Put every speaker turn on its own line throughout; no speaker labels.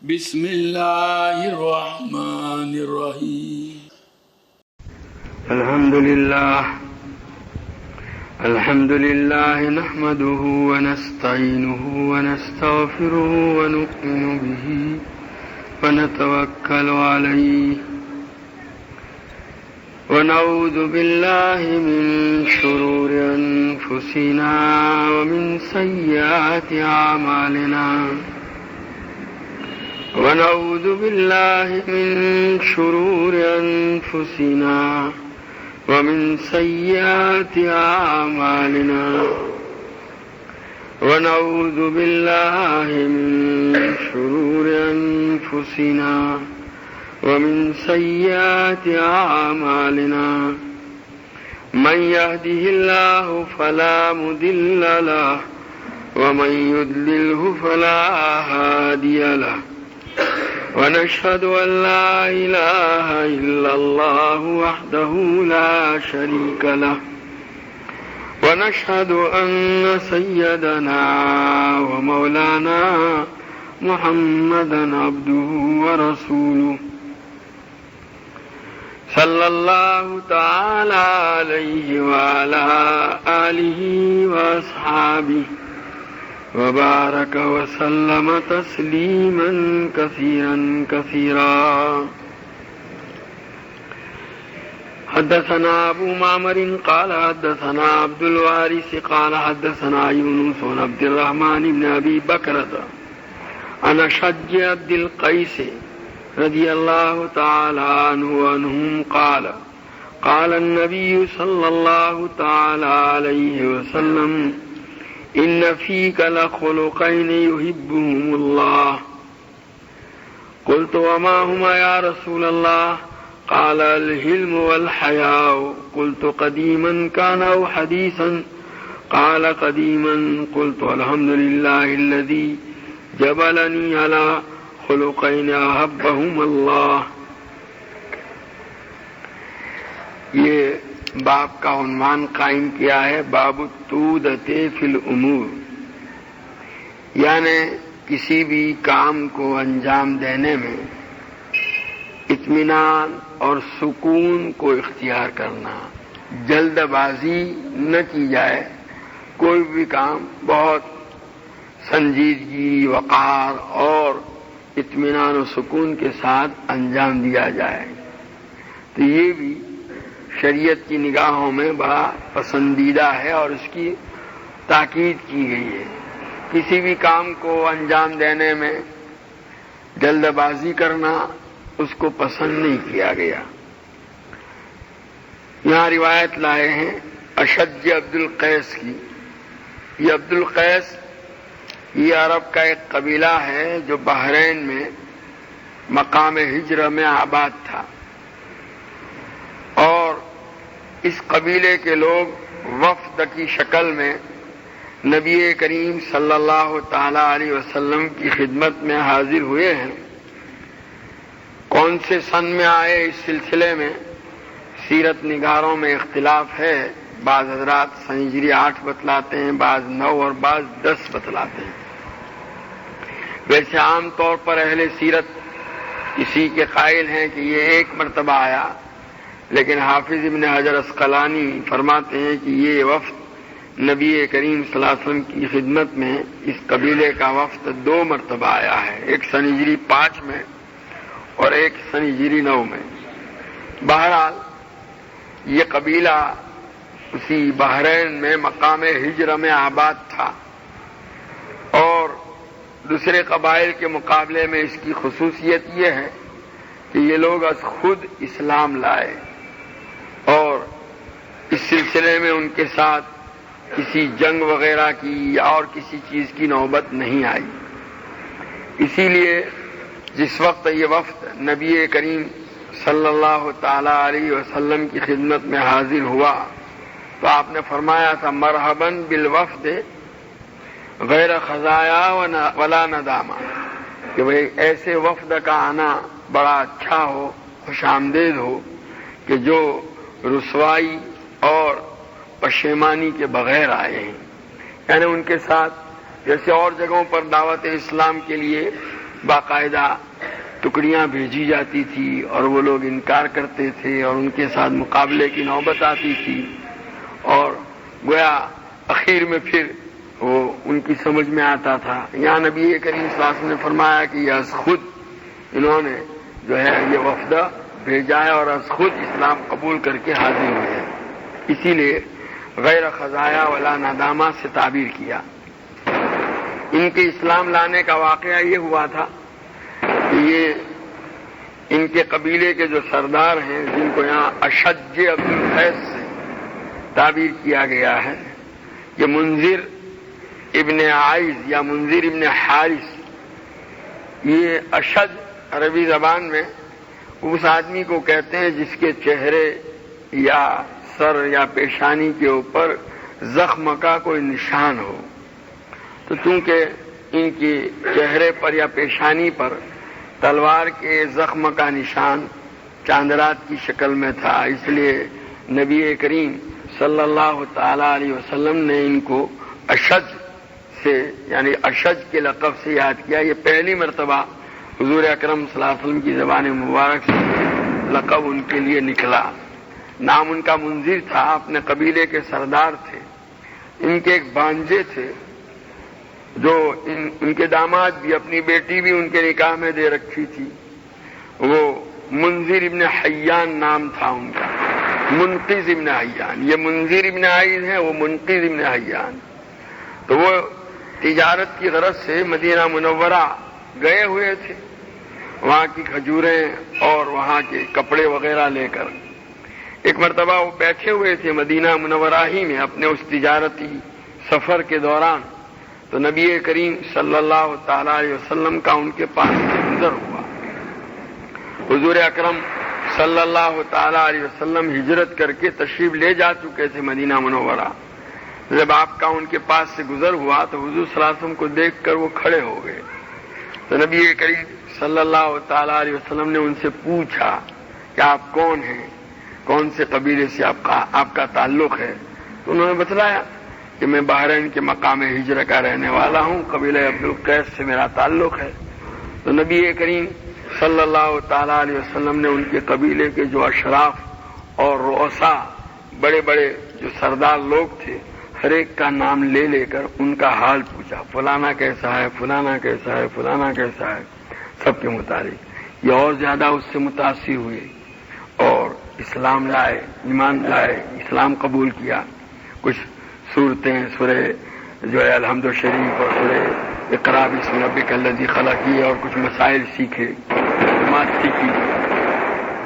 بسم الله الرحمن الرحيم.
الحمد لله نحمده ونستعينه ونستغفره ونؤمن به ونتوكل عليه ونعوذ بالله من شرور أنفسنا ومن سيئات أعمالنا ونعوذ بالله من شرور أنفسنا ومن سيئات أعمالنا ونعوذ بالله من شرور أنفسنا ومن سيئات أعمالنا من يهده الله فلا مضل له ومن يضلله فلا هادي له ونشهد أن لا إله إلا الله وحده لا شريك له ونشهد أن سيدنا ومولانا محمدا عبده ورسوله صلى الله تعالى عليه وعلى آله وأصحابه وبارك وسلم تسليما كثيرا كثيرا. حدثنا أبو معمر قال حدثنا عبد الوارث قال حدثنا يونس بن عبد الرحمن بن أبي بكرة عن أشج عبد القيس رضي الله تعالى عنه وعنهم قال قال النبي صلى الله تعالى عليه وسلم إن فيك لخلقين يحبهم الله. قلت وما هما يا رسول الله؟ قال الحلم والحياء. قلت قديما كان أو حديثا؟ قال قديما. قلت الحمد لله الذي جبلني على خلقين أحبهم الله. یہ باب کا عنوان قائم کیا ہے باب التودۃ فی الامور، یعنی کسی بھی کام کو انجام دینے میں اطمینان اور سکون کو اختیار کرنا، جلد بازی نہ کی جائے، کوئی بھی کام بہت سنجیدگی، وقار اور اطمینان و سکون کے ساتھ انجام دیا جائے، تو یہ بھی شریعت کی نگاہوں میں بڑا پسندیدہ ہے اور اس کی تاکید کی گئی ہے. کسی بھی کام کو انجام دینے میں جلد بازی کرنا اس کو پسند نہیں کیا گیا. یہاں روایت لائے ہیں اشج عبد القیس کی. یہ عبد القیس یہ عرب کا ایک قبیلہ ہے جو بحرین میں مقام ہجر میں آباد تھا، اور اس قبیلے کے لوگ وفد کی شکل میں نبی کریم صلی اللہ تعالی علیہ وسلم کی خدمت میں حاضر ہوئے ہیں. کون سے سن میں آئے اس سلسلے میں سیرت نگاروں میں اختلاف ہے. بعض حضرات سن ہجری 8 بتلاتے ہیں، بعض 9 اور بعض 10 بتلاتے ہیں. ویسے عام طور پر اہل سیرت اسی کے قائل ہیں کہ یہ 1 مرتبہ آیا، لیکن حافظ ابن حجر عسقلانی فرماتے ہیں کہ یہ وفد نبی کریم صلی اللہ علیہ وسلم کی خدمت میں اس قبیلے کا وفد 2 مرتبہ آیا ہے، ایک سن ہجری 5 میں اور ایک سن ہجری 9 میں. بہرحال یہ قبیلہ اسی بحرین میں مقام ہجر میں آباد تھا، اور دوسرے قبائل کے مقابلے میں اس کی خصوصیت یہ ہے کہ یہ لوگ از خود اسلام لائے، اور اس سلسلے میں ان کے ساتھ کسی جنگ وغیرہ کی یا اور کسی چیز کی نوبت نہیں آئی. اسی لیے جس وقت یہ وفد نبی کریم صلی اللہ تعالی علیہ وسلم کی خدمت میں حاضر ہوا تو آپ نے فرمایا تھا مرحباً بالوفد غیر خزایا ولا ندامہ، کہ بھئی ایسے وفد کا آنا بڑا اچھا ہو، خوش آمدید ہو کہ جو رسوائی اور پشیمانی کے بغیر آئے ہیں. یعنی ان کے ساتھ جیسے اور جگہوں پر دعوت اسلام کے لیے باقاعدہ ٹکڑیاں بھیجی جاتی تھی اور وہ لوگ انکار کرتے تھے اور ان کے ساتھ مقابلے کی نوبت آتی تھی، اور گویا اخیر میں پھر وہ ان کی سمجھ میں آتا تھا۔ یہاں نبی کریم صلی اللہ علیہ وسلم نے فرمایا کہ یہ از خود انہوں نے جو ہے یہ وفد بھیجا ہے اور از خود اسلام قبول کر کے حاضر ہوئے ہیں، اسی لیے غیر خزایا ولا ندامہ سے تعبیر کیا۔ ان کے اسلام لانے کا واقعہ یہ ہوا تھا کہ یہ ان کے قبیلے کے جو سردار ہیں، جن کو یہاں اشج عبد القیس سے تعبیر کیا گیا ہے، یہ منذر ابن عائز یا منذر ابن حارث، یہ اشج عربی زبان میں اس آدمی کو کہتے ہیں جس کے چہرے یا سر یا پیشانی کے اوپر زخم کا کوئی نشان ہو۔ تو چونکہ ان کے چہرے پر یا پیشانی پر تلوار کے زخم کا نشان چاندرات کی شکل میں تھا، اس لیے نبی کریم صلی اللہ تعالی علیہ وسلم نے ان کو اشج سے یعنی اشج کے لقب سے یاد کیا۔ یہ پہلی مرتبہ حضور اکرم صلی اللہ علیہ وسلم کی زبان مبارک سے لقب ان کے لیے نکلا۔ نام ان کا منذر تھا، اپنے قبیلے کے سردار تھے۔ ان کے ایک بانجے تھے جو ان کے داماد بھی، اپنی بیٹی بھی ان کے نکاح میں دے رکھی تھی، وہ منذر ابن حیان نام تھا ان کا، منقذ ابن حیان۔ یہ منذر ابن عائز ہے، وہ منقذ ابن حیان۔ تو وہ تجارت کی غرض سے مدینہ منورہ گئے ہوئے تھے، وہاں کی کھجوریں اور وہاں کے کپڑے وغیرہ لے کر۔ ایک مرتبہ وہ بیٹھے ہوئے تھے مدینہ منورہ ہی میں اپنے اس تجارتی سفر کے دوران، تو نبی کریم صلی اللہ تعالی علیہ وسلم کا ان کے پاس سے گزر ہوا۔ حضور اکرم صلی اللہ تعالی علیہ وسلم ہجرت کر کے تشریف لے جا چکے تھے مدینہ منورہ۔ جب آپ کا ان کے پاس سے گزر ہوا تو حضور صلی اللہ علیہ وسلم کو دیکھ کر وہ کھڑے ہو گئے۔ تو نبی کریم صلی اللہ تعالی علیہ وسلم نے ان سے پوچھا کہ آپ کون ہیں، کون سے قبیلے سے آپ کا تعلق ہے؟ تو انہوں نے بتلایا کہ میں بحرین کے مقام ہجرہ کا رہنے والا ہوں، قبیلہ عبد القیس سے میرا تعلق ہے۔ تو نبی کریم صلی اللہ تعالی علیہ وسلم نے ان کے قبیلے کے جو اشراف اور رؤسا بڑے بڑے جو سردار لوگ تھے، ہر ایک کا نام لے لے کر ان کا حال پوچھا، فلانا کیسا ہے، فلانا کیسا ہے، فلانا کیسا ہے، سب کے متعلق۔ یہ اور زیادہ اس سے متاثر ہوئے اور اسلام لائے، ایمان لائے، اسلام قبول کیا۔ کچھ صورتیں سورہ جو ہے الحمد شریف اور سورہ اقرا بسم ربک الذی خلق کی اور کچھ مسائل سیکھے، نماز سیکھی۔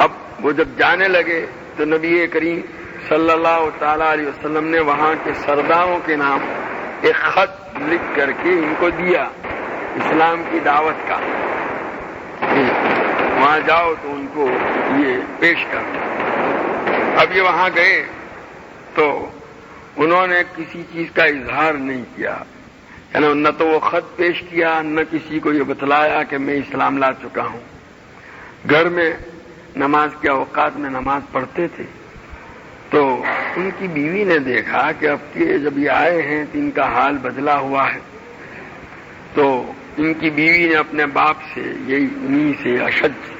اب وہ جب جانے لگے تو نبی کریم صلی اللہ تعالی علیہ وسلم نے وہاں کے سرداروں کے نام ایک خط لکھ کر کے ان کو دیا اسلام کی دعوت کا، وہاں جاؤ تو ان کو یہ پیش کرو۔ اب یہ وہاں گئے تو انہوں نے کسی چیز کا اظہار نہیں کیا، یعنی نہ تو وہ خط پیش کیا، نہ کسی کو یہ بتلایا کہ میں اسلام لا چکا ہوں۔ گھر میں نماز کے اوقات میں نماز پڑھتے تھے، تو ان کی بیوی نے دیکھا کہ اب کے جب یہ آئے ہیں تو ان کا حال بدلا ہوا ہے، تو ان کی بیوی نے اپنے باپ سے یہی انہی سے اشج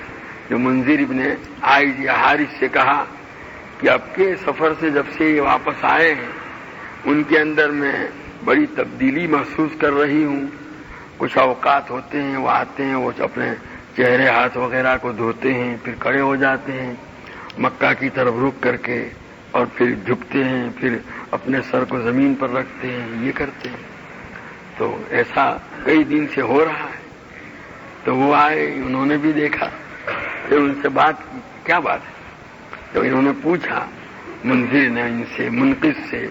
جو منذر ابن عائز یا حارث سے کہا کہ اب کے سفر سے جب سے یہ واپس آئے ہیں ان کے اندر میں بڑی تبدیلی محسوس کر رہی ہوں۔ کچھ اوقات ہوتے ہیں وہ آتے ہیں، وہ اپنے چہرے ہاتھ وغیرہ کو دھوتے ہیں، پھر کھڑے ہو جاتے ہیں مکہ کی طرف رخ کر کے، اور پھر جھکتے ہیں، پھر اپنے سر کو زمین پر رکھتے ہیں، یہ کرتے ہیں۔ تو ایسا کئی دن سے ہو رہا ہے۔ تو وہ آئے، انہوں نے بھی دیکھا، پھر ان سے بات کی، کیا بات ہے؟ تو انہوں نے پوچھا منذر نے ان سے، منقذ سے،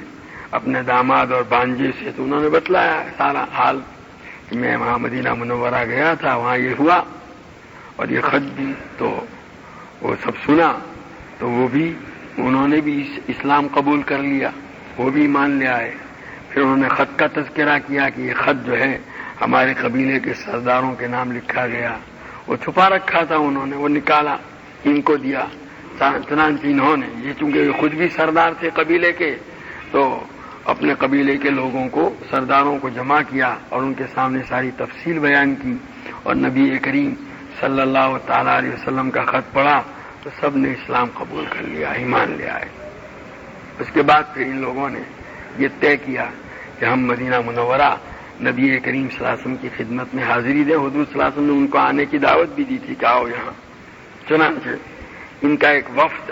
اپنے داماد اور بانجے سے، تو انہوں نے بتلایا سارا حال کہ میں وہاں مدینہ منورہ گیا تھا، وہاں یہ ہوا اور یہ خط بھی، تو وہ سب سنا، تو وہ بھی انہوں نے بھی اسلام قبول کر لیا، وہ بھی مان لے آئے۔ پھر انہوں نے خط کا تذکرہ کیا کہ یہ خط جو ہے ہمارے قبیلے کے سرداروں کے نام لکھا گیا، وہ چھپا رکھا تھا، انہوں نے وہ نکالا، ان کو دیا۔ چنانچہ انہوں نے، یہ چونکہ خود بھی سردار تھے قبیلے کے، تو اپنے قبیلے کے لوگوں کو، سرداروں کو جمع کیا اور ان کے سامنے ساری تفصیل بیان کی اور نبی کریم صلی اللہ تعالیٰ علیہ وسلم کا خط پڑھا تو سب نے اسلام قبول کر لیا، ایمان لے آئے۔ اس کے بعد پھر ان لوگوں نے یہ طے کیا کہ ہم مدینہ منورہ نبی کریم صلی اللہ علیہ وسلم کی خدمت میں حاضری دیں۔ حضور صلی اللہ علیہ وسلم نے ان کو آنے کی دعوت بھی دی تھی کہ آؤ یہاں۔ چنانچہ ان کا ایک وفد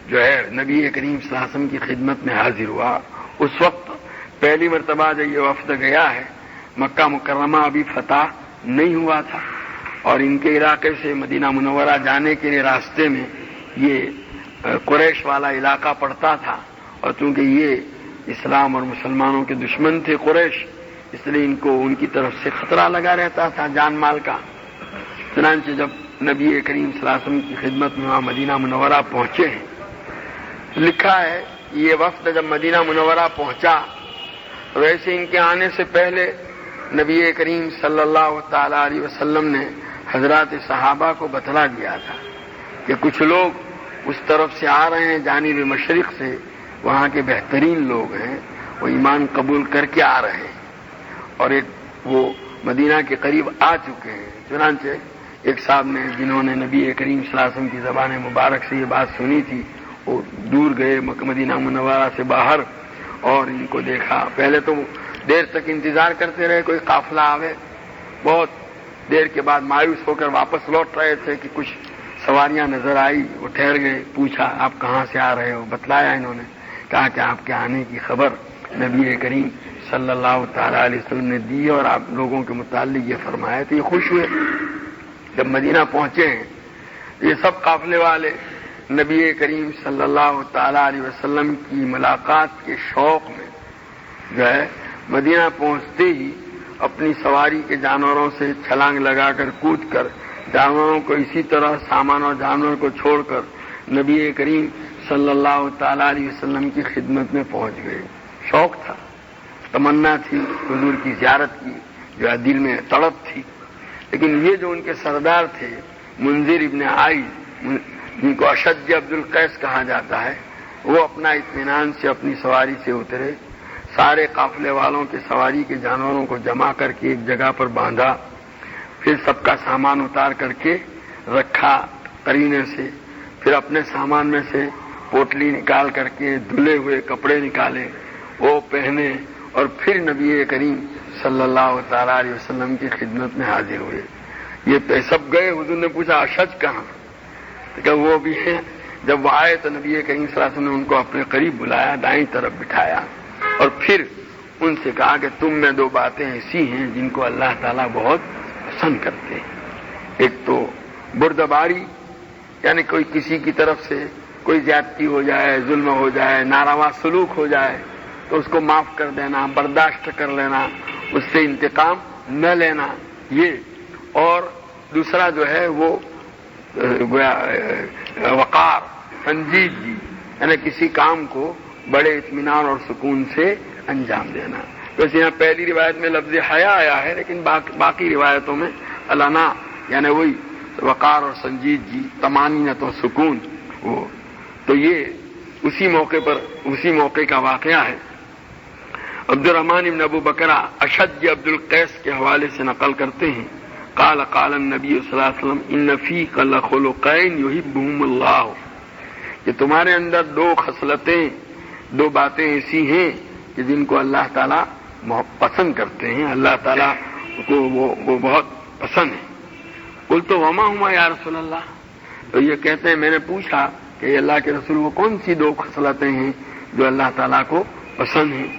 جو ہے نبی کریم صلی اللہ علیہ وسلم کی خدمت میں حاضر ہوا۔ اس وقت پہلی مرتبہ جب یہ وفد گیا ہے، مکہ مکرمہ ابھی فتح نہیں ہوا تھا اور ان کے علاقے سے مدینہ منورہ جانے کے لیے راستے میں یہ قریش والا علاقہ پڑتا تھا، اور چونکہ یہ اسلام اور مسلمانوں کے دشمن تھے قریش، اس لیے ان کو ان کی طرف سے خطرہ لگا رہتا تھا جان مال کا۔ چنانچہ جب نبی کریم صلی اللہ علیہ وسلم کی خدمت میں وہاں مدینہ منورہ پہنچے ہیں، لکھا ہے یہ وفد جب مدینہ منورہ پہنچا تو ویسے ان کے آنے سے پہلے نبی کریم صلی اللہ تعالی علیہ وسلم نے حضرات صحابہ کو بتلا دیا تھا کہ کچھ لوگ اس طرف سے آ رہے ہیں، جانب مشرق سے، وہاں کے بہترین لوگ ہیں، وہ ایمان قبول کر کے آ رہے ہیں اور ایک وہ مدینہ کے قریب آ چکے ہیں۔ چنانچہ ایک صاحب نے، جنہوں نے نبی کریم صلی اللہ علیہ وسلم کی زبان مبارک سے یہ بات سنی تھی، وہ دور گئے مدینہ منورہ سے باہر اور ان کو دیکھا۔ پہلے تو دیر تک انتظار کرتے رہے کوئی قافلہ آوے، بہت دیر کے بعد مایوس ہو کر واپس لوٹ رہے تھے کہ کچھ سواریاں نظر آئی، وہ ٹھہر گئے، پوچھا آپ کہاں سے آ رہے ہو، بتلایا انہوں نے، کہا کہ آپ کے آنے کی خبر نبی کریم صلی اللہ تعالی علیہ وسلم نے دی اور آپ لوگوں کے متعلق یہ فرمایا، تو یہ خوش ہوئے۔ جب مدینہ پہنچے ہیں یہ سب قافلے والے نبی کریم صلی اللہ تعالی علیہ وسلم کی ملاقات کے شوق میں جو ہے مدینہ پہنچتے ہی اپنی سواری کے جانوروں سے چھلانگ لگا کر کود کر جانوروں کو اسی طرح سامان اور جانور کو چھوڑ کر نبی کریم صلی اللہ تعالی علیہ وسلم کی خدمت میں پہنچ گئے۔ شوق تھا، تمنا تھی حضور کی زیارت کی، جو دل میں تڑپ تھی، لیکن یہ جو ان کے سردار تھے منذر ابن عائذ، جن کو اشج عبد القیس کہا جاتا ہے، وہ اپنا اطمینان سے اپنی سواری سے اترے، سارے قافلے والوں کے سواری کے جانوروں کو جمع کر کے ایک جگہ پر باندھا، پھر سب کا سامان اتار کر کے رکھا قرینے سے، پھر اپنے سامان میں سے پوٹلی نکال کر کے دھلے ہوئے کپڑے نکالے، وہ پہنے اور پھر نبی کریم صلی اللہ تعالی علیہ وسلم کی خدمت میں حاضر ہوئے۔ یہ سب گئے، حضور نے پوچھا اشج کہاں؟ کہ وہ بھی ہیں۔ جب وہ آئے تو نبی کریم صلی اللہ علیہ وسلم نے ان کو اپنے قریب بلایا، دائیں طرف بٹھایا اور پھر ان سے کہا کہ تم میں دو باتیں ایسی ہیں جن کو اللہ تعالیٰ بہت پسند کرتے ہیں۔ ایک تو بردباری، یعنی کوئی کسی کی طرف سے کوئی زیادتی ہو جائے، ظلم ہو جائے، ناروا سلوک ہو جائے تو اس کو معاف کر دینا، برداشت کر لینا، اس سے انتقام نہ لینا، یہ۔ اور دوسرا جو ہے وہ وقار، سنجیدگی، یعنی کسی کام کو بڑے اطمینان اور سکون سے انجام دینا۔ ویسے یہاں پہلی روایت میں لفظ حیا آیا ہے، لیکن باقی روایتوں میں الانا، یعنی وہی وقار اور سنجیدگی، طمانینت اور سکون، وہ تو یہ اسی موقع کا واقعہ ہے۔ عبد الرحمن بن ابو بکرہ اشج عبد القیس کے حوالے سے نقل کرتے ہیں، قال النبی صلی اللہ علیہ وسلم ان فیک لخلقین یحبہم اللہ، کہ تمہارے اندر دو خصلتیں، دو باتیں ایسی ہیں کہ جن کو اللہ تعالیٰ پسند کرتے ہیں، اللہ تعالیٰ کو وہ بہت پسند ہے۔ قلت وما ہما یا رسول اللہ، تو یہ کہتے ہیں میں نے پوچھا کہ اللہ کے رسول وہ کون سی دو خصلتیں ہیں جو اللہ تعالیٰ کو پسند ہیں؟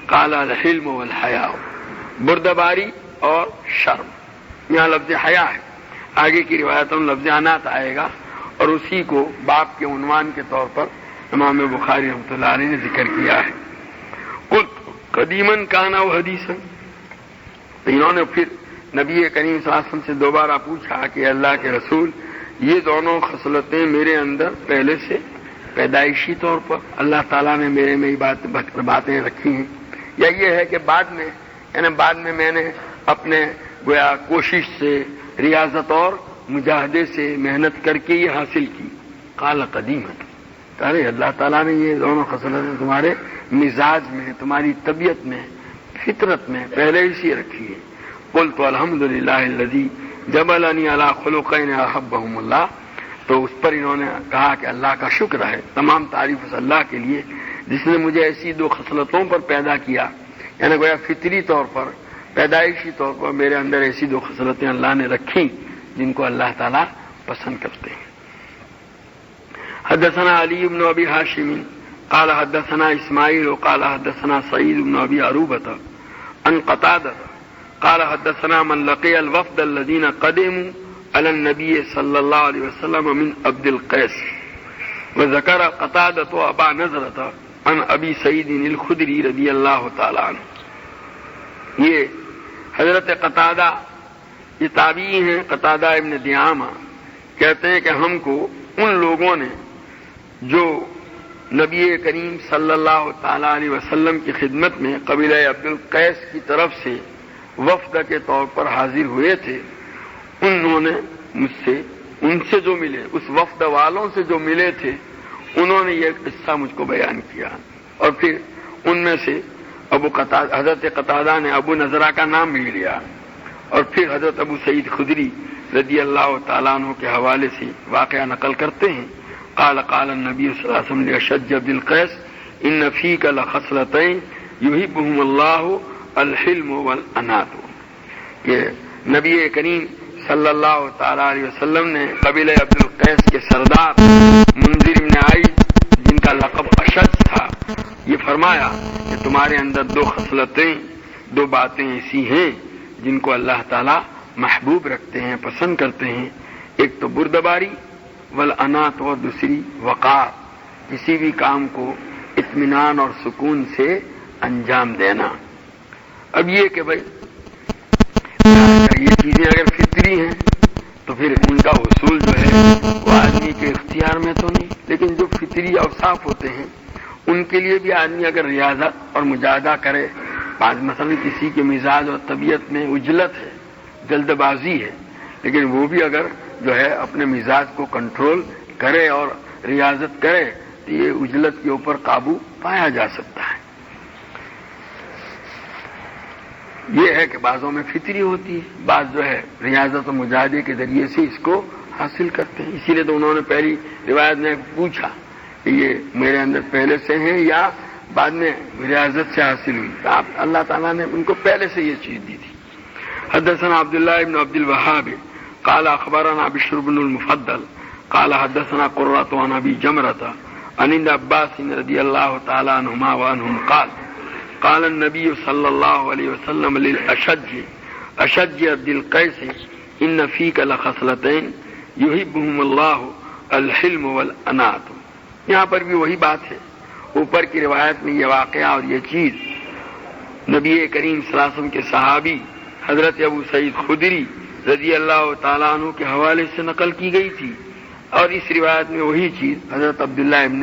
قال الحلم والحیاء، بردباری اور شرم۔ یہاں لفظ حیا ہے، آگے کی روایتوں میں لفظ انات آئے گا، اور اسی کو باب کے عنوان کے طور پر امام بخاری رحمۃ اللہ علیہ نے ذکر کیا ہے۔ قلت قدیماً کان او حدیثاً، انہوں نے پھر نبی کریم صلی اللہ علیہ وسلم سے دوبارہ پوچھا کہ اللہ کے رسول یہ دونوں خصلتیں میرے اندر پہلے سے پیدائشی طور پر اللہ تعالیٰ نے میرے میں باتیں رکھی ہیں، یا یہ ہے کہ بعد میں میں نے اپنے گویا کوشش سے، ریاضت اور مجاہدے سے، محنت کر کے یہ حاصل کی؟ قال قدیماً، ارے اللہ تعالیٰ نے یہ دونوں خصلتیں تمہارے مزاج میں، تمہاری طبیعت میں، فطرت میں پہلے ہی سی رکھی ہے. قلت الحمدللہ الذی جبلنی علی خلقین احبہم اللہ. تو اس پر انہوں نے کہا کہ اللہ کا شکر ہے، تمام تعریف اس اللہ کے لیے جس نے مجھے ایسی دو خصلتوں پر پیدا کیا، یعنی گویا فطری طور پر، پیدائشی طور پر میرے اندر ایسی دو خصلتیں اللہ نے رکھی جن کو اللہ تعالیٰ پسند کرتے ہیں. حدثنا علی بن ابی ہاشم قال حدثنا اسماعیل قال حدثنا سعید بن ابی عروبۃ عن قتادہ قال حدثنا من لقي الوفد الذين قدموا على النبي صلى الله عليه وسلم من عبد القيس وذكر قتادة ابا نضرة عن ابی سعید الخدری رضی اللہ تعالی عنہ. یہ حضرت قتادہ یہ تابعی ہیں، قتادہ ابن دعامہ کہتے ہیں کہ ہم کو ان لوگوں نے جو نبی کریم صلی اللہ تعالی علیہ وسلم کی خدمت میں قبیلہ عبد القیس کی طرف سے وفد کے طور پر حاضر ہوئے تھے، انہوں نے مجھ سے، ان سے جو ملے، اس وفد والوں سے جو ملے تھے، انہوں نے یہ قصہ مجھ کو بیان کیا. اور پھر ان میں سے حضرت قتادہ نے ابو نضرہ کا نام بھی لیا، اور پھر حضرت ابو سعید خدری رضی اللہ تعالیٰ عنہ کے حوالے سے واقعہ نقل کرتے ہیں. قال قال النبی صلی اللہ علیہ وسلم لأشج عبد القیس ان فیک لخصلتین یحبہم اللہ الحلم والانات. کہ نبی کریم صلی اللہ تعالی علیہ وسلم نے قبیلہ عبد القیس کے سردار منذر بن عید جن کا لقب اشج تھا یہ فرمایا کہ تمہارے اندر دو خصلتیں، دو باتیں ایسی ہیں جن کو اللہ تعالیٰ محبوب رکھتے ہیں، پسند کرتے ہیں. ایک تو بردباری والانات، اور دوسری وقار، کسی بھی کام کو اطمینان اور سکون سے انجام دینا. اب یہ کہ بھائی یہ چیزیں اگر فطری ہیں تو پھر ان کا حصول جو ہے وہ آدمی کے اختیار میں تو نہیں، لیکن جو فطری اوصاف ہوتے ہیں ان کے لیے بھی آدمی اگر ریاضت اور مجاہدہ کرے، مثلا کسی کے مزاج اور طبیعت میں عجلت ہے، جلد بازی ہے، لیکن وہ بھی اگر جو ہے اپنے مزاج کو کنٹرول کرے اور ریاضت کرے تو یہ عجلت کے اوپر قابو پایا جا سکتا ہے. یہ ہے کہ بعضوں میں فطری ہوتی ہے، بعض جو ہے ریاضت و مجاہدے کے ذریعے سے اس کو حاصل کرتے ہیں. اسی لیے تو انہوں نے پہلی روایت میں پوچھا کہ یہ میرے اندر پہلے سے ہیں یا بعد میں ریاضت سے حاصل ہوئی. اللہ تعالیٰ نے ان کو پہلے سے یہ چیز دی تھی. حدثنا عبداللہ ابن عبد الوہاب قال اخبرنا بشر بن المفضل قال حدثنا قرۃ عن ابی جمرۃ عن ابن عباس رضی اللہ تعالی عنہما وعنہم قال قال النبی صلی اللہ علیہ وسلم للاشج عبد القیس ان فیک لخصلتین یحبہم اللہ الحلم والانات. یہاں پر بھی وہی بات ہے، اوپر کی روایت میں یہ واقعہ اور یہ چیز نبی کریم صلی اللہ علیہ وسلم کے صحابی حضرت ابو سعید خدری رضی اللہ تعالیٰ عنہ کے حوالے سے نقل کی گئی تھی، اور اس روایت میں وہی چیز حضرت عبداللہ ابن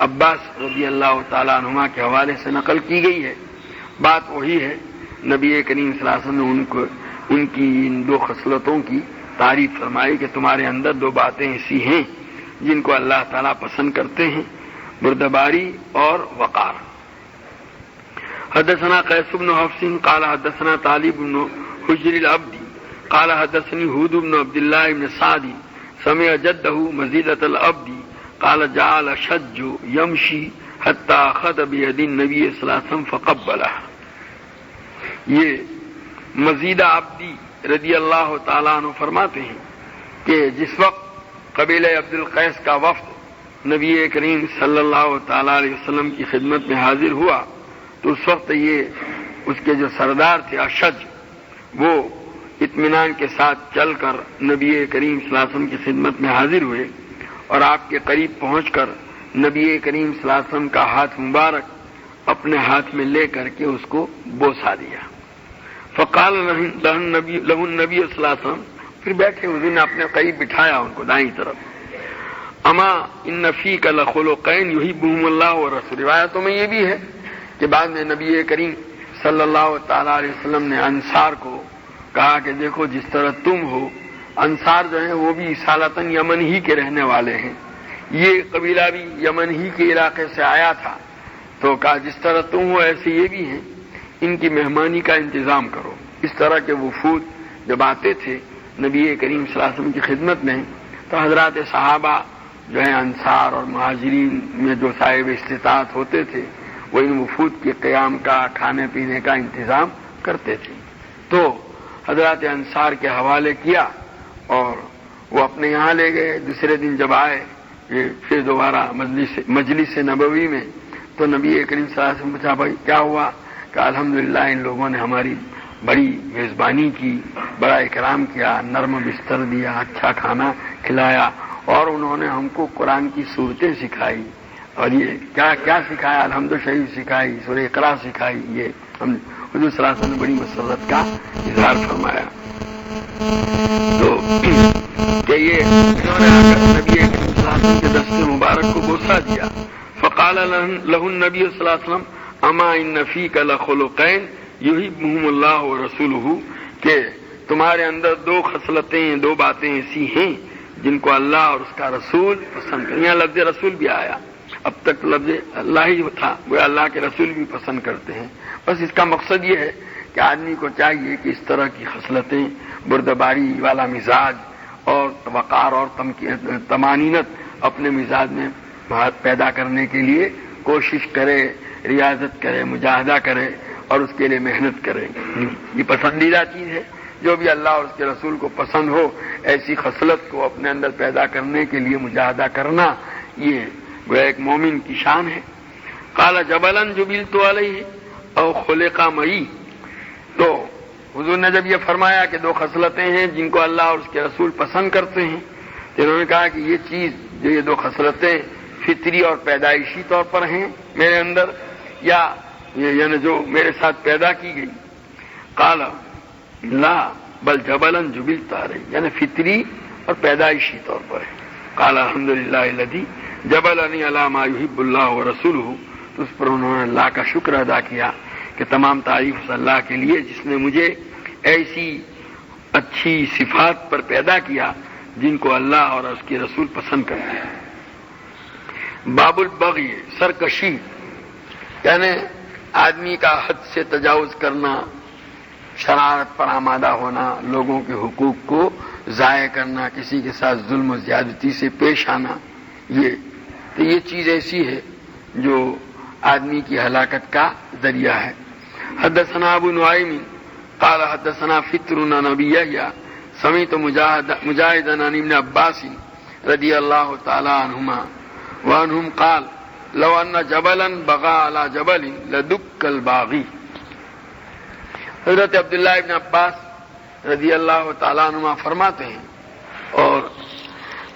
عباس رضی اللہ تعالیٰ عنہما کے حوالے سے نقل کی گئی ہے. بات وہی ہے، نبی کریم صلی اللہ علیہ وسلم نے ان کی ان دو خصلتوں کی تعریف فرمائی کہ تمہارے اندر دو باتیں ایسی ہیں جن کو اللہ تعالیٰ پسند کرتے ہیں، بردباری اور وقار. حدثنا قیس بن حفص قال حدثنا طالب بن حجر العبدی قال حدثنی حود بن عبداللہ بن سعدی سمع جدہ مزیدۃ العبدی قال جعل شج یمشی حتی اخذ بید النبی صلی اللہ علیہ وسلم فقبلہ. یہ مزید عبدی رضی اللہ تعالیٰ عنہ فرماتے ہیں کہ جس وقت قبیلہ عبد القیس کا وفد نبی کریم صلی اللہ تعالیٰ علیہ وسلم کی خدمت میں حاضر ہوا تو اس وقت یہ اس کے جو سردار تھے اشج، وہ اطمینان کے ساتھ چل کر نبی کریم صلی اللہ علیہ وسلم کی خدمت میں حاضر ہوئے اور آپ کے قریب پہنچ کر نبی کریم صلی اللہ علیہ وسلم کا ہاتھ مبارک اپنے ہاتھ میں لے کر کے اس کو بوسا دیا. فقال لہ النبی صلی اللہ علیہ وسلم، پھر بیٹھے اس نے اپنے قریب بٹھایا ان کو دائیں طرف. اما ان فیک لخلقین یحبہم اللہ ورسولہ. روایتوں میں یہ بھی ہے کہ بعد میں نبی کریم صلی اللہ تعالیٰ علیہ وسلم نے انصار کو کہا کہ دیکھو جس طرح تم ہو، انصار جو ہیں وہ بھی اصالتاً یمن ہی کے رہنے والے ہیں، یہ قبیلہ بھی یمن ہی کے علاقے سے آیا تھا، تو کہا جس طرح تم ہو ایسے یہ بھی ہیں، ان کی مہمانی کا انتظام کرو۔ اس طرح کے وفود جب آتے تھے نبی کریم صلی اللہ علیہ وسلم کی خدمت میں، تو حضرات صحابہ جو ہیں انصار اور مہاجرین میں جو صاحب استطاعت ہوتے تھے وہ ان وفود کے قیام کا، کھانے پینے کا انتظام کرتے تھے۔ تو حضرات انصار کے حوالے کیا اور وہ اپنے یہاں لے گئے۔ دوسرے دن جب آئے پھر دوبارہ مجلس نبوی میں، تو نبی کریم صلی اللہ علیہ وسلم پوچھا بھائی کیا ہوا؟ کہ الحمدللہ ان لوگوں نے ہماری بڑی میزبانی کی، بڑا اکرام کیا، نرم بستر دیا، اچھا کھانا کھلایا، اور انہوں نے ہم کو قرآن کی صورتیں سکھائی۔ اور یہ کیا سکھایا؟ الحمد شریف سکھائی، سورہ اقرا سکھائی۔ یہ ہم حضور صلی اللہ علیہ وسلم نے بڑی مسرت کا اظہار فرمایا۔ تو کہ یہ انہوں نے آ کر نبی کریم صلی اللہ علیہ وسلم کے دست مبارک کو بوسہ دیا۔ فقال له النبی صلی اللہ علیہ وسلم اما ان فیک لخلقین یحبہم اللہ ورسولہ، کہ تمہارے اندر دو خصلتیں، دو باتیں ایسی ہیں جن کو اللہ اور اس کا رسول پسند کرتے ہیں۔ یہاں لفظ رسول بھی آیا، اب تک لفظ اللہ ہی تھا، وہ اللہ کے رسول بھی پسند کرتے ہیں۔ بس اس کا مقصد یہ ہے کہ آدمی کو چاہیے کہ اس طرح کی خصلتیں، بردباری والا مزاج اور وقار اور طمانینت اپنے مزاج میں پیدا کرنے کے لیے کوشش کرے، ریاضت کرے، مجاہدہ کرے اور اس کے لیے محنت کرے۔ یہ پسندیدہ چیز ہے، جو بھی اللہ اور اس کے رسول کو پسند ہو ایسی خصلت کو اپنے اندر پیدا کرنے کے لیے مجاہدہ کرنا، یہ وہ ایک مومن کی شان ہے۔ قال جبلا جبلت علیہ او خلق معی، تو حضور نے جب یہ فرمایا کہ دو خصلتیں ہیں جن کو اللہ اور اس کے رسول پسند کرتے ہیں، تو انہوں نے کہا کہ یہ چیز جو یہ دو خصلتیں فطری اور پیدائشی طور پر ہیں میرے اندر، یا یعنی جو میرے ساتھ پیدا کی گئی؟ قال لا بل جبلا جبلت علیہ، یعنی فطری اور پیدائشی طور پر ہے۔ قال الحمدللہ الذی جبلنی علی ما یحب اللہ ورسولہ، تو اس پر انہوں نے اللہ کا شکر ادا کیا کہ تمام تعریف اس اللہ کے لیے جس نے مجھے ایسی اچھی صفات پر پیدا کیا جن کو اللہ اور اس کے رسول پسند کرتے ہیں۔ باب البغی، سرکشی، یعنی آدمی کا حد سے تجاوز کرنا، شرارت پر آمادہ ہونا، لوگوں کے حقوق کو ضائع کرنا، کسی کے ساتھ ظلم و زیادتی سے پیش آنا، یہ چیز ایسی ہے جو آدمی کی ہلاکت کا ذریعہ ہے۔ حدثنا ابو نعیم قال حدثنا فطر عن ابی یحییٰ سمعت مجاہدا عن ابن عباس رضی اللہ تعالی عنہما وعنہم قال لو ان جبلا بغى على جبل لدك الباغی۔ حضرت عبداللہ ابن عباس رضی اللہ تعالیٰ عنہما فرماتے ہیں، اور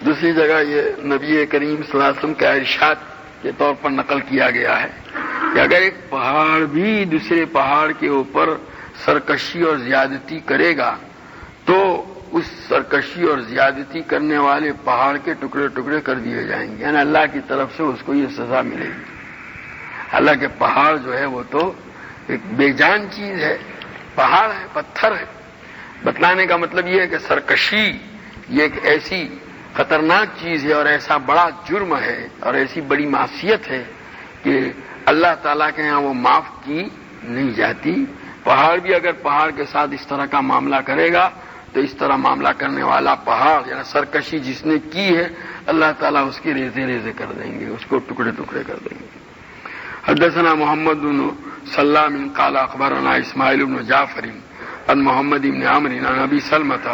دوسری جگہ یہ نبی کریم صلی اللہ علیہ وسلم کا ارشاد کے طور پر نقل کیا گیا ہے کہ اگر ایک پہاڑ بھی دوسرے پہاڑ کے اوپر سرکشی اور زیادتی کرے گا تو اس سرکشی اور زیادتی کرنے والے پہاڑ کے ٹکڑے ٹکڑے کر دیے جائیں گے، یعنی اللہ کی طرف سے اس کو یہ سزا ملے گی۔ حالانکہ پہاڑ جو ہے وہ تو ایک بے جان چیز ہے، پہاڑ ہے، پتھر ہے۔ بتلانے کا مطلب یہ ہے کہ سرکشی یہ ایک ایسی خطرناک چیز ہے اور ایسا بڑا جرم ہے اور ایسی بڑی معصیت ہے کہ اللہ تعالیٰ کے ہاں وہ معاف کی نہیں جاتی۔ پہاڑ بھی اگر پہاڑ کے ساتھ اس طرح کا معاملہ کرے گا تو اس طرح معاملہ کرنے والا پہاڑ یعنی سرکشی جس نے کی ہے اللہ تعالیٰ اس کے ریزے ریزے کر دیں گے، اس کو ٹکڑے ٹکڑے کر دیں گے۔ حدثنا محمد بن سلام قال اخبرنا اسماعیل بن جعفر عن محمد بن عمرو عن ابی سلمۃ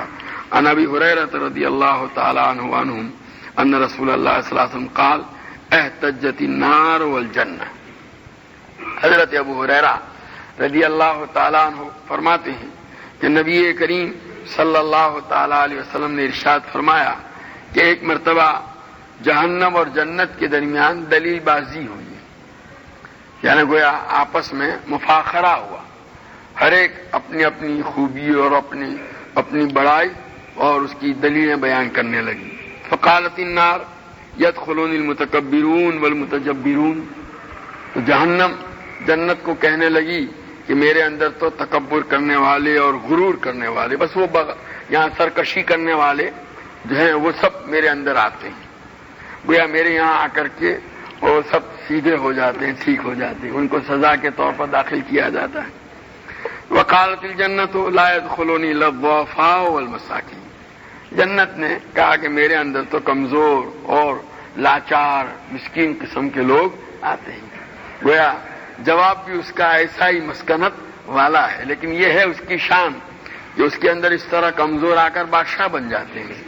عن ابی ہریرہ رضی اللہ تعالی عنہ وعنہم ان رسول اللہ صلی اللہ علیہ وسلم قال احتجت النار والجنہ۔ حضرت ابو ہریرہ رضی اللہ تعالی عنہ فرماتے ہیں کہ نبی کریم صلی اللہ تعالی علیہ وسلم نے ارشاد فرمایا کہ ایک مرتبہ جہنم اور جنت کے درمیان دلیل بازی ہوئی، یعنی گویا آپس میں مفاخرہ ہوا، ہر ایک اپنی اپنی خوبی اور اپنی بڑائی اور اس کی دلیلیں بیان کرنے لگی۔ فقالت النار يدخلون المتکبرون والمتجبرون، تو جہنم جنت کو کہنے لگی کہ میرے اندر تو تکبر کرنے والے اور غرور کرنے والے، بس وہ یہاں سرکشی کرنے والے جو ہیں وہ سب میرے اندر آتے ہیں۔ گویا میرے یہاں آ کر کے وہ سب سیدھے ہو جاتے ہیں، ٹھیک ہو جاتے ہیں، ان کو سزا کے طور پر داخل کیا جاتا ہے۔ وقالت الجنت لا يدخلني الا الضعفاء والمساکین، جنت نے کہا کہ میرے اندر تو کمزور اور لاچار مسکین قسم کے لوگ آتے ہیں۔ گویا جواب بھی اس کا ایسا ہی مسکنت والا ہے، لیکن یہ ہے اس کی شان کہ اس کے اندر اس طرح کمزور آ کر بادشاہ بن جاتے ہیں،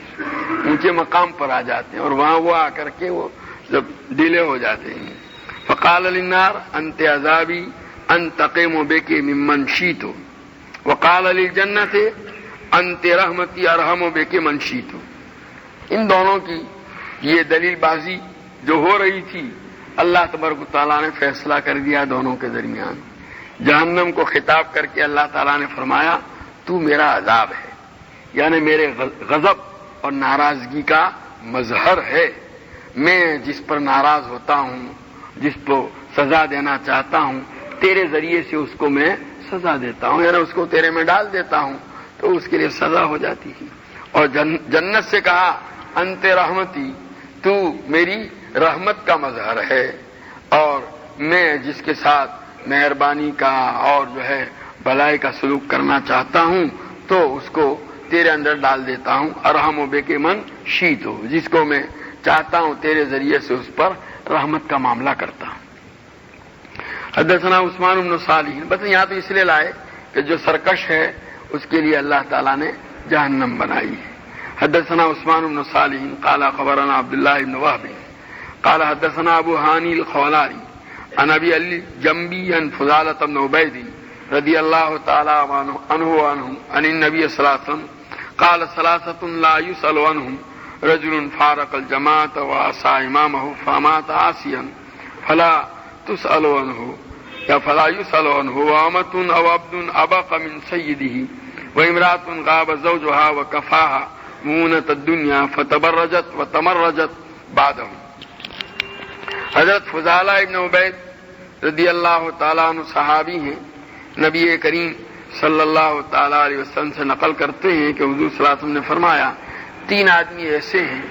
اونچے مقام پر آ جاتے ہیں، اور وہاں وہ آ کر کے وہ جب ڈھیلے ہو جاتے ہیں۔ فقال للنار انت عذابی انتقم بک ممن شئت، وقال للجنت انت رحمتی ارحم بک من شئت۔ ان دونوں کی یہ دلیل بازی جو ہو رہی تھی، اللہ تبارک و تعالیٰ نے فیصلہ کر دیا دونوں کے درمیان۔ جہنم کو خطاب کر کے اللہ تعالیٰ نے فرمایا تو میرا عذاب ہے، یعنی میرے غضب اور ناراضگی کا مظہر ہے، میں جس پر ناراض ہوتا ہوں، جس کو سزا دینا چاہتا ہوں، تیرے ذریعے سے اس کو میں سزا دیتا ہوں، یعنی اس کو تیرے میں ڈال دیتا ہوں تو اس کے لیے سزا ہو جاتی ہے۔ اور جنت سے کہا انت رحمتی، تو میری رحمت کا مظہر ہے، اور میں جس کے ساتھ مہربانی کا اور جو ہے بھلائی کا سلوک کرنا چاہتا ہوں تو اس کو تیرے اندر ڈال دیتا ہوں، ارحم بک من شئت، جس کو میں چاہتا ہوں تیرے ذریعے سے اس پر رحمت کا معاملہ کرتا ہوں۔ حدثنا عثمان بن صالح، بس یہاں تو اس لیے لائے کہ جو سرکش ہے اس کے لیے اللہ تعالیٰ نے جہنم بنائی ہے۔ حدثنا عثمان بن صالح قال خبرنا عبد الله بن وهب قال حدثنا ابو هاني الخولاني عن ابي الجنبي عن فضالة بن عبيد رضي الله تعالى عنه وعنهم عن النبي صلى الله عليه وسلم قال ثلاثة لا يسأل عنهم رجل فارق الجماعة وعصى إمامه فمات عاصيا فلا تسأل عنه یا فلا يسأل عنه وامة او عبد ابق من سيده وامرأة غاب زوجها وكفاها مونة الدنيا فتبرجت وتمرجت بعده۔ حضرت فضالہ ابن عبید رضی اللہ تعالیٰ عنہ صحابی ہیں، نبی کریم صلی اللہ تعالیٰ علیہ وسلم سے نقل کرتے ہیں کہ حضور صلی اللہ علیہ وسلم نے فرمایا تین آدمی ایسے ہیں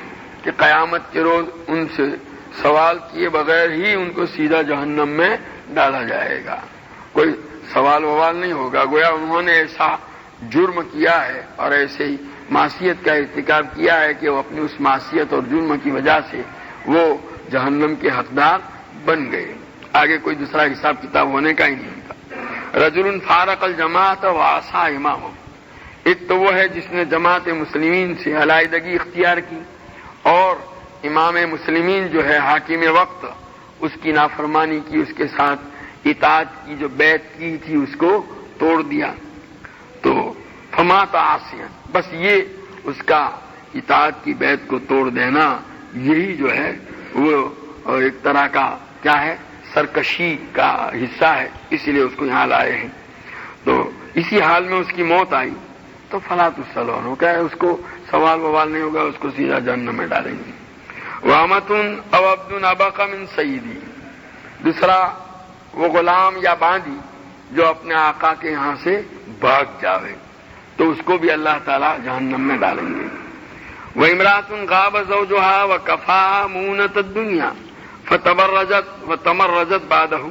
کہ قیامت کے روز ان سے سوال کیے بغیر ہی ان کو سیدھا جہنم میں ڈالا جائے گا، کوئی سوال ووال نہیں ہوگا، گویا انہوں نے ایسا جرم کیا ہے اور ایسے ہی معصیت کا ارتکاب کیا ہے کہ وہ اپنی اس معصیت اور جرم کی وجہ سے وہ جہنم کے حقدار بن گئے، آگے کوئی دوسرا حساب کتاب ہونے کا ہی نہیں تھا۔ رجل فارق الجماعت وعصى امامہ، ایک تو وہ ہے جس نے جماعت مسلمین سے علیحدگی اختیار کی اور امام مسلمین جو ہے حاکم وقت اس کی نافرمانی کی، اس کے ساتھ اطاعت کی جو بیعت کی تھی اس کو توڑ دیا، تو فمات عاصیا، بس یہ اس کا اطاعت کی بیعت کو توڑ دینا یہی جو ہے وہ ایک طرح کا کیا ہے سرکشی کا حصہ ہے، اسی لیے اس کو یہاں لائے ہیں۔ تو اسی حال میں اس کی موت آئی تو فلا تسأل عنہ، کیا ہے اس کو سوال ووال نہیں ہوگا، اس کو سیدھا جہنم میں ڈالیں گے۔ وامتن او عبد ابق من سیدی، دوسرا وہ غلام یا باندی جو اپنے آقا کے یہاں سے بھاگ جاوے تو اس کو بھی اللہ تعالی جہنم میں ڈالیں گے۔ وامرأة غاب زوجها وكفاها مونة الدنيا فتبرجت وتمرجت بعده،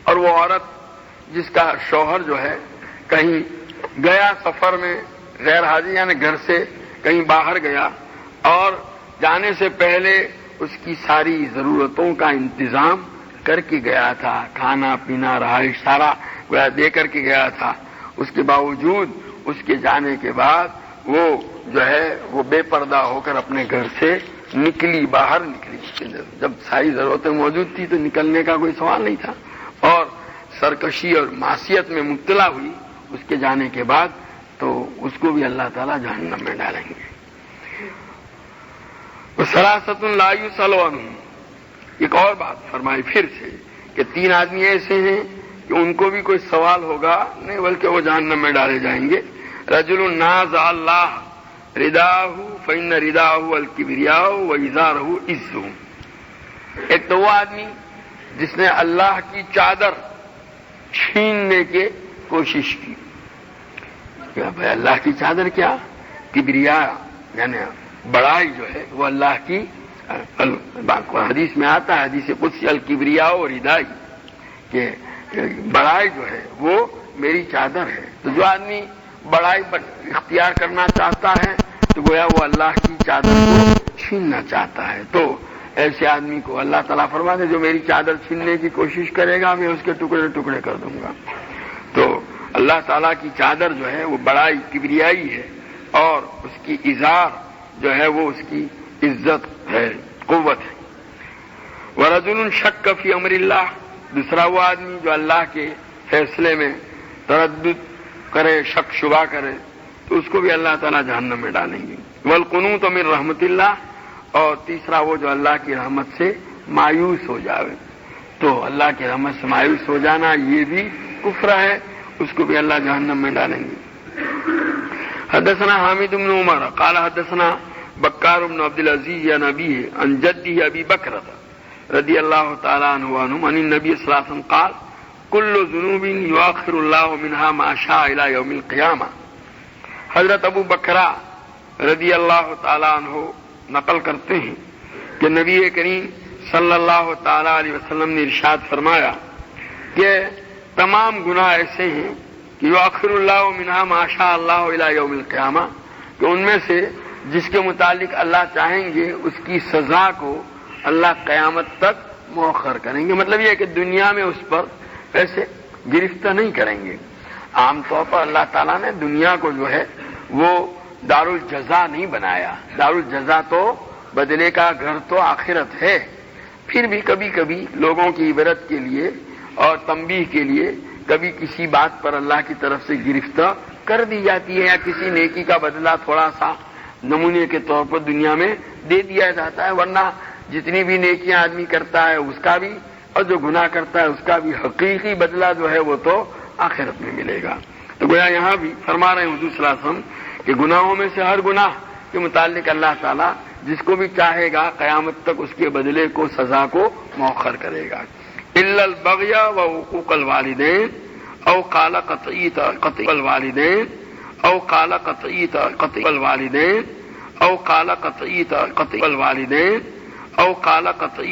اور وہ عورت جس کا شوہر جو ہے کہیں گیا سفر میں غیر حاضر، یعنی گھر سے کہیں باہر گیا اور جانے سے پہلے اس کی ساری ضرورتوں کا انتظام کر کے گیا تھا، کھانا پینا رہائش سارا دے کر کے گیا تھا، اس کے باوجود اس کے جانے کے بعد وہ جو ہے وہ بے پردہ ہو کر اپنے گھر سے نکلی، باہر نکلی، جب ساری ضرورتیں موجود تھی تو نکلنے کا کوئی سوال نہیں تھا، اور سرکشی اور معصیت میں مبتلا ہوئی اس کے جانے کے بعد، تو اس کو بھی اللہ تعالیٰ جہنم میں ڈالیں گے۔ ثلاثۃ لا یسأل عنہم، ایک اور بات فرمائی پھر سے کہ تین آدمی ایسے ہیں کہ ان کو بھی کوئی سوال ہوگا نہیں، بلکہ وہ جہنم میں ڈالے جائیں گے۔ رجل نازع اللہ رداہ فإن رداہ الکبریاء وإزارہ عزہ، ایک تو وہ آدمی جس نے اللہ کی چادر چھیننے کی کوشش کی، کیا بھائی اللہ کی چادر کیا؟ کبریا یعنی بڑائی جو ہے وہ اللہ کی حدیث میں آتا ہے، حدیث قدسی الکبریاء و ردائی، کہ بڑائی جو ہے وہ میری چادر ہے. تو جو آدمی بڑائی اختیار کرنا چاہتا ہے تو گویا وہ اللہ کی چادر کو چھیننا چاہتا ہے. تو ایسے آدمی کو اللہ تعالیٰ فرماتے جو میری چادر چھیننے کی کوشش کرے گا میں اس کے ٹکڑے ٹکڑے کر دوں گا. تو اللہ تعالیٰ کی چادر جو ہے وہ بڑائی کبریائی ہے، اور اس کی ازار جو ہے وہ اس کی عزت ہے، قوت ہے. ورجل شک فی امر اللہ، دوسرا وہ آدمی جو اللہ کے فیصلے میں تردد کرے، شک شبہ کرے، تو اس کو بھی اللہ تعالیٰ جہنم میں ڈالیں گے. والقنوط من رحمت اللہ، اور تیسرا وہ جو اللہ کی رحمت سے مایوس ہو جاوے. تو اللہ کی رحمت سے مایوس ہو جانا یہ بھی کفر ہے، اس کو بھی اللہ جہنم میں ڈالیں گے. حدثنا حامد بن عمر قال حدثنا بکار بن عبد العزیز عن ابیہ عن جدہ ابی بکرہ رضی اللہ تعالی عنہ عن النبی صلی اللہ علیہ وسلم قال کل ذنوب یؤخر اللہ منها ما شاء الى یوم القیامہ. حضرت ابو بکرہ رضی اللہ تعالی عنہ نقل کرتے ہیں کہ نبی کریم صلی اللہ تعالی علیہ وسلم نے ارشاد فرمایا کہ تمام گناہ ایسے ہیں کہ یؤخر اللہ منها ما شاء اللہ الی یوم القیامہ، کہ ان میں سے جس کے متعلق اللہ چاہیں گے اس کی سزا کو اللہ قیامت تک مؤخر کریں گے. مطلب یہ ہے کہ دنیا میں اس پر ایسے گرفتہ نہیں کریں گے. عام طور پر اللہ تعالیٰ نے دنیا کو جو ہے وہ دار الجزا نہیں بنایا. دار الجزا تو بدلے کا گھر تو آخرت ہے. پھر بھی کبھی کبھی لوگوں کی عبرت کے لیے اور تنبیہ کے لیے کبھی کسی بات پر اللہ کی طرف سے گرفتہ کر دی جاتی ہے، یا کسی نیکی کا بدلہ تھوڑا سا نمونے کے طور پر دنیا میں دے دیا جاتا ہے. ورنہ جتنی بھی نیکیاں آدمی کرتا ہے اس کا بھی، اور جو گناہ کرتا ہے اس کا بھی حقیقی بدلہ جو ہے وہ تو آخرت میں ملے گا. تو گویا یہاں بھی فرما رہے ہیں حضور صلی اللہ علیہ وسلم کہ گناہوں میں سے ہر گناہ کے متعلق اللہ تعالیٰ جس کو بھی چاہے گا قیامت تک اس کے بدلے کو، سزا کو مؤخر کرے گا. الا البغی وعقوق الوالدین او قال قطع الوالدین او قال قطع الوالدین او قال قطع الوالدین او قال قطع